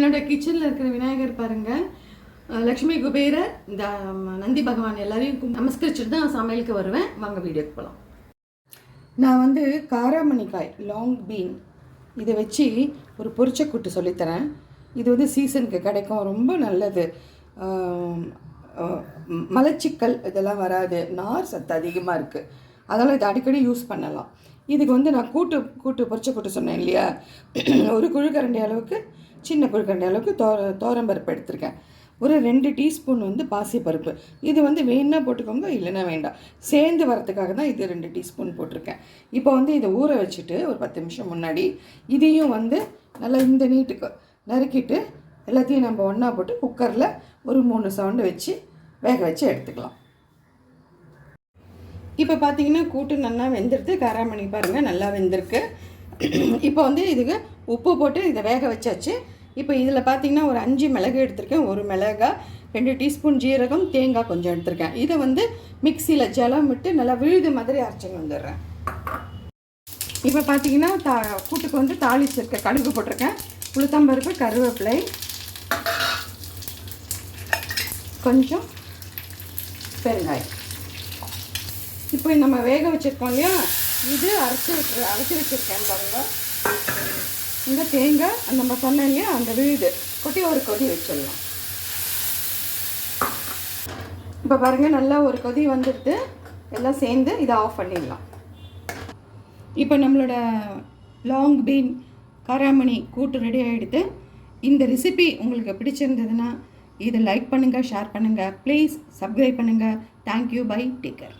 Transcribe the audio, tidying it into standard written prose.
என்னோட கிச்சனில் இருக்கிற விநாயகர் பாருங்கள், லக்ஷ்மி குபேரர், இந்த நந்தி பகவான் எல்லாரையும் நமஸ்கரிச்சுட்டு தான் சமையலுக்கு வருவேன். வாங்க வீடியோக்கு போகலாம். நான் வந்து காராமணிக்காய் லாங் பீன் இதை வச்சு ஒரு பொரிச்சக்கூட்டு சொல்லித்தரேன். இது வந்து சீசனுக்கு கிடைக்கும், ரொம்ப நல்லது. மலச்சிக்கல் இதெல்லாம் வராது, நார் சத்து அதிகமாக இருக்குது, அதனால் இதை அடிக்கடி யூஸ் பண்ணலாம். இதுக்கு வந்து நான் பொரிச்சக்கூட்டு சொன்னேன் இல்லையா, ஒரு குழிக்கரண்டி அளவுக்கு, சின்ன குழிக்கரண்டி அளவுக்கு தோரம்பருப்பு எடுத்திருக்கேன். ஒரு 2 டீஸ்பூன் வந்து பாசிப்பருப்பு. இது வந்து வேணுன்னா போட்டுக்கோங்க, இல்லைன்னா வேண்டாம். சேர்ந்து வரத்துக்காக தான் இது 2 டீஸ்பூன் போட்டிருக்கேன். இப்போ வந்து இதை ஊற வச்சுட்டு ஒரு 10 நிமிஷம் முன்னாடி இதையும் வந்து நல்லா இந்த நீட்டுக்கு நறுக்கிட்டு எல்லாத்தையும் நம்ம ஒன்றா போட்டு குக்கரில் ஒரு 3 சவுண்டு வச்சு வேக வச்சு எடுத்துக்கலாம். இப்போ பார்த்தீங்கன்னா கூட்டு நல்லா வெந்துடுது. காராமணி பாருங்கள் நல்லா வெந்திருக்கு. இப்போ வந்து இதுக்கு உப்பு போட்டு இதை வேக வச்சாச்சு. இப்போ இதில் பார்த்தீங்கன்னா ஒரு 5 மிளகு எடுத்திருக்கேன், 1 மிளகாய், 2 டீஸ்பூன் ஜீரகம், தேங்காய் கொஞ்சம் எடுத்திருக்கேன். இதை வந்து மிக்சியில் ஜலம் விட்டு நல்லா விழுது மாதிரி அரைச்சின்னு வந்துடுறேன். இப்போ பார்த்தீங்கன்னா கூட்டுக்கு வந்து தாளிச்சிருக்கேன். கடுகு போட்டிருக்கேன், உளுத்தம்பருப்பு, கருவேப்பிலை, கொஞ்சம் பெருங்காயம். இப்போ நம்ம வேக வச்சுருக்கோம் இல்லையா, இது அரைச்சி வச்சுருக்கேன் பாருங்கள். இந்த தேங்காய் நம்ம சொன்னோம் இல்லையா, அந்த விழுது கொட்டி ஒரு கொதி வச்சிடலாம். இப்போ பாருங்கள் நல்லா ஒரு கொதி வந்துடுது, எல்லாம் சேர்ந்து இதை ஆஃப் பண்ணிடலாம். இப்போ நம்மளோட லாங் பீன் காராமணி கூட்டு ரெடி ஆகிடுது. இந்த ரெசிபி உங்களுக்கு பிடிச்சிருந்ததுன்னா இதை லைக் பண்ணுங்கள், ஷேர் பண்ணுங்கள், ப்ளீஸ் சப்ஸ்கிரைப் பண்ணுங்கள். Thank you, bye, take care.